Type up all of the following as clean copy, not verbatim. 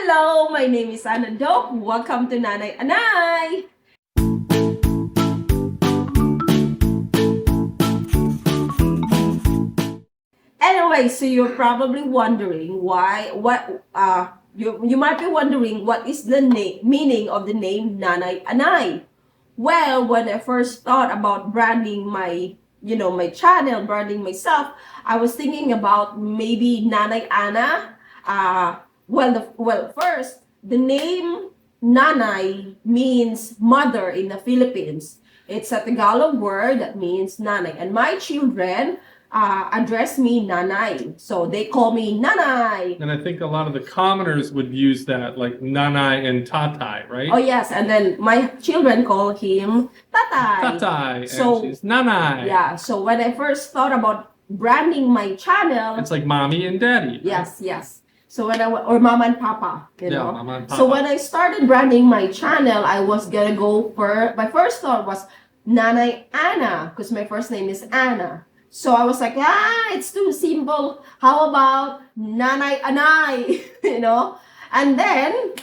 Hello, my name is Ana Doak. Welcome to Nanay Anay. Anyway, so you're probably wondering you might be wondering what is the meaning of the name Nanay Anay. Well, when I first thought about branding my channel, branding myself, I was thinking about maybe Nanay Ana. First, the name Nanay means mother in the Philippines. It's a Tagalog word that means nanay. And my children address me Nanay. So they call me Nanay. And I think a lot of the commoners would use that, like Nanay and Tatay, right? Oh, yes. And then my children call him Tatay. Tatay, So, and she's Nanay. Yeah. So when I first thought about branding my channel, It's like mommy and daddy. yes, yes. So or mama and papa, you Yeah, know. mama and So papa. when I started branding my channel, I was gonna go for, my first thought was Nanay Ana, because my first name is Ana. So I was like, it's too simple. How about Nanay Anay, you know? And then,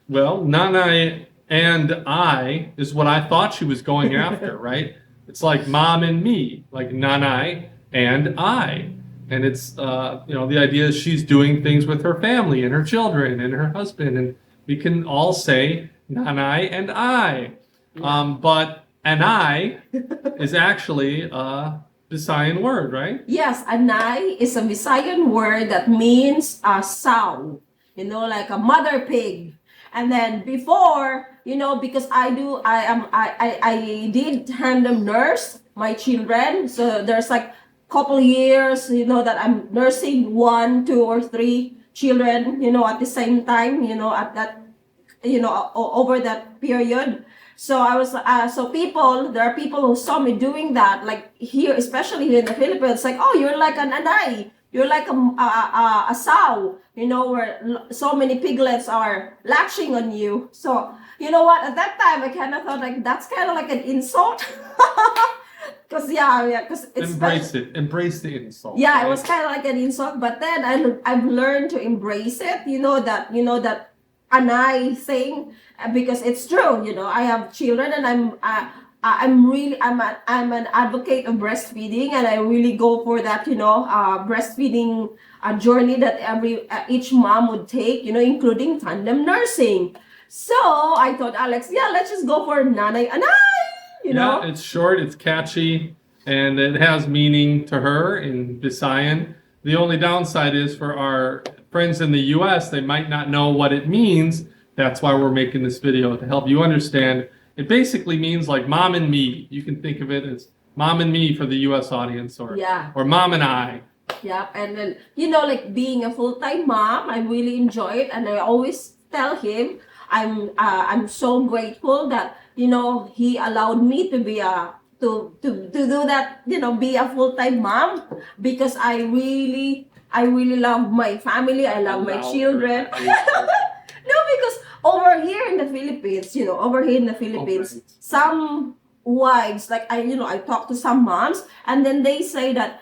Well, Nanay and I is what I thought she was going after, right? It's like mom and me, like Nanay and I. And it's, the idea is she's doing things with her family and her children and her husband. And we can all say Nanay and I. But Anay is actually a Visayan word, right? yes, Anay is a Visayan word that means a sow, like a mother pig. And then before, because I did tandem nurse my children. So there's like couple years, that I'm nursing 1, 2, or 3 children, at the same time, at that, over that period. So I was, there are people who saw me doing that, like here, especially here in the Philippines, like, oh, you're like an anay, you're like a sow, where so many piglets are latching on you. So, you know what, at that time, I kind of thought like, that's kind of like an insult. Because Embrace the insult. yeah, right? it was kind of like an insult, but then I've learned to embrace it. That anay thing, because it's true. I have children, and I'm an advocate of breastfeeding, and I really go for that. Breastfeeding journey that each mom would take. Including tandem nursing. So I thought, Alex, yeah, let's just go for Nanay Anay. Yeah, it's short, it's catchy, and it has meaning to her in Visayan. The only downside is for our friends in the US, they might not know what it means. That's why we're making this video, to help you understand. It basically means like mom and me. You can think of it as mom and me for the US audience, or mom and I. Yeah, and then, like being a full-time mom, I really enjoy it, and I always tell him I'm so grateful that he allowed me to be to do that, be a full-time mom, because I really love my family. I love my children. No, because over here in the Philippines, some wives, like I talk to some moms, and then they said that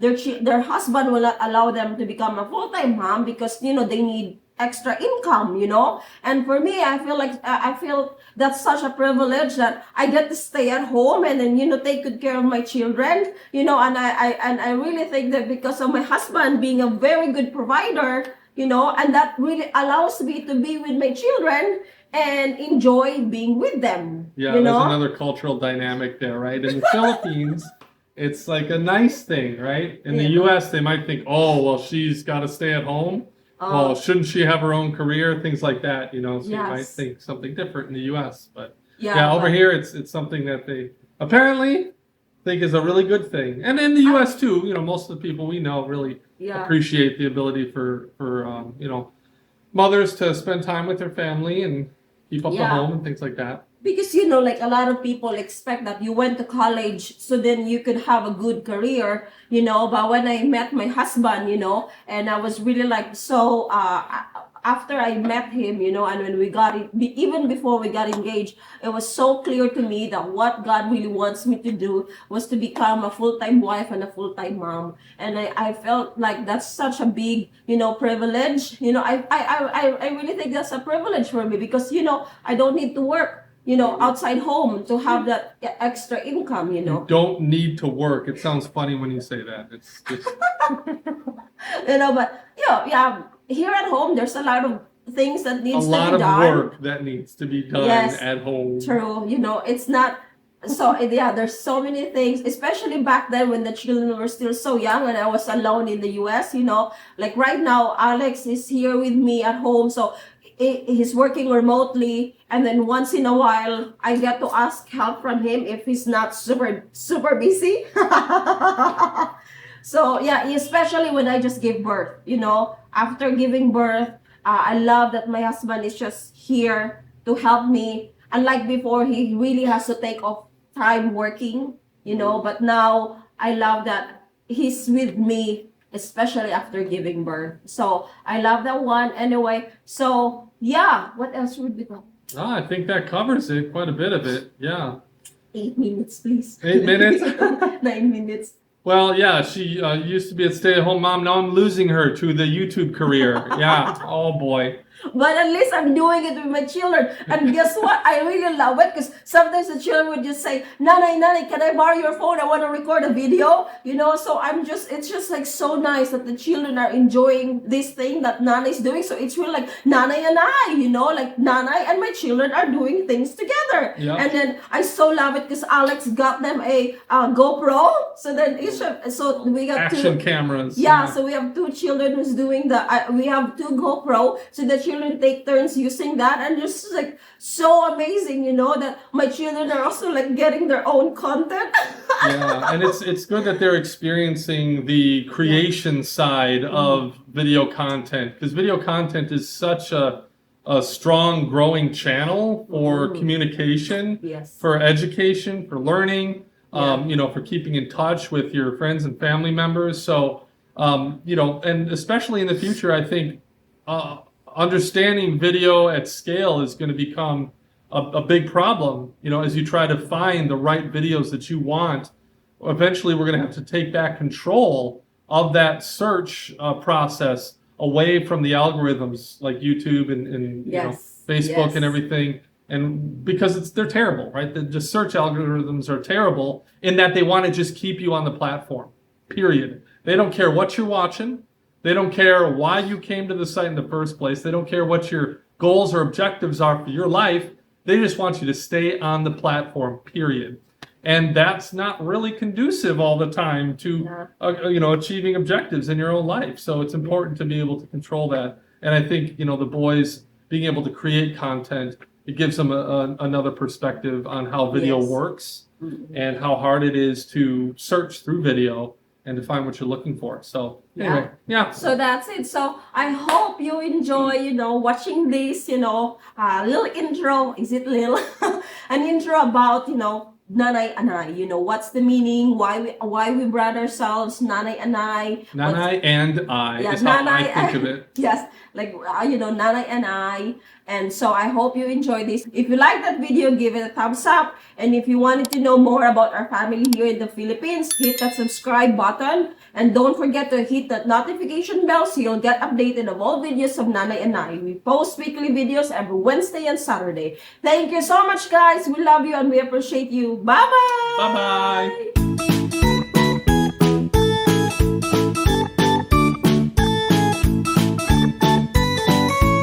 their husband will not allow them to become a full-time mom because they need extra income, and for me, I feel that's such a privilege that I get to stay at home and then take good care of my children, and I really think that because of my husband being a very good provider, and that really allows me to be with my children and enjoy being with them. Yeah, there's another cultural dynamic there, right? In the Philippines, it's like a nice thing, right? In the US, they might think, oh, well, she's got to stay at home. Well, shouldn't she have her own career? Things like that, So you might think something different in the U.S. But over here, it's something that they apparently think is a really good thing. And in the U.S. too, most of the people we know really appreciate the ability for mothers to spend time with their family and keep up the home and things like that. Because like a lot of people expect that you went to college so then you could have a good career, but when I met my husband, and I was really like so after I met him, you know, and when we got it, even before we got engaged, it was so clear to me that what God really wants me to do was to become a full-time wife and a full-time mom. And I felt like that's such a big, you know, privilege. You know, I really think that's a privilege for me because, you know, I don't need to work, you know, outside home to have that extra income, you know. You don't need to work. It sounds funny when you say that. It's just You know, but you know, yeah, here at home there's a lot of things that a needs to lot be of done. work that needs to be done Yes, at home. true. You know, it's not so yeah, there's so many things, especially back then when the children were still so young and I was alone in the US, you know. Like right now, Alex is here with me at home, so he's working remotely, and then once in a while I get to ask help from him if he's not super busy. So yeah, especially when I just give birth, you know, after giving birth, I love that my husband is just here to help me. Unlike before, he really has to take off time working, you know, but now I love that he's with me, especially after giving birth. So I love that one anyway. So yeah, what else would we talk? I think that covers it, quite a bit of it. Yeah. 8 minutes, please. 8 minutes? 9 minutes. Well, yeah, she used to be a stay-at-home mom. Now I'm losing her to the YouTube career. Yeah. Oh boy. But at least I'm doing it with my children. And guess what? I really love it because sometimes the children would just say, Nanay, Nanay, can I borrow your phone? I want to record a video. You know, so it's just like so nice that the children are enjoying this thing that Nanay's doing. So it's really like Nanay and I, you know, like Nanay and my children are doing things together. Yeah. And then I so love it because Alex got them a GoPro. So then so we got Action two. cameras. Yeah, so we have 2 children who's doing the. We have 2 GoPro, so the children take turns using that, and just like so amazing, you know, that my children are also like getting their own content. Yeah, and it's good that they're experiencing the creation side of video content, because video content is such a strong growing channel for communication, Yes. for education, for learning, Yeah. you know, for keeping in touch with your friends and family members. So, you know, and especially in the future, I think understanding video at scale is going to become a big problem, you know, as you try to find the right videos that you want. Eventually, we're going to have to take back control of that search process away from the algorithms like YouTube and you know, Yes. Facebook Yes. and everything. And because they're terrible, right? The search algorithms are terrible in that they want to just keep you on the platform, period. They don't care what you're watching. They don't care why you came to the site in the first place. They don't care what your goals or objectives are for your life. They just want you to stay on the platform, period. And that's not really conducive all the time to, you know, achieving objectives in your own life. So it's important to be able to control that. And I think, you know, the boys being able to create content, it gives them another perspective on how video Yes. works and how hard it is to search through video and to find what you're looking for. So anyway, yeah. So that's it. So I hope you enjoy, you know, watching this, you know, little intro. Is it little? An intro about, you know, Nanay Anay. You know, what's the meaning? Why we brought ourselves Nanay Anay? Nanay and I Yeah, is how I Nanay. think of it. Yes, like you know, Nanay and I. And so I hope you enjoy this. If you like that video, give it a thumbs up. And if you wanted to know more about our family here in the Philippines, hit that subscribe button. And don't forget to hit that notification bell so you'll get updated of all videos of Nanay and I. We post weekly videos every Wednesday and Saturday. Thank you so much, guys. We love you and we appreciate you. Bye-bye. Bye-bye.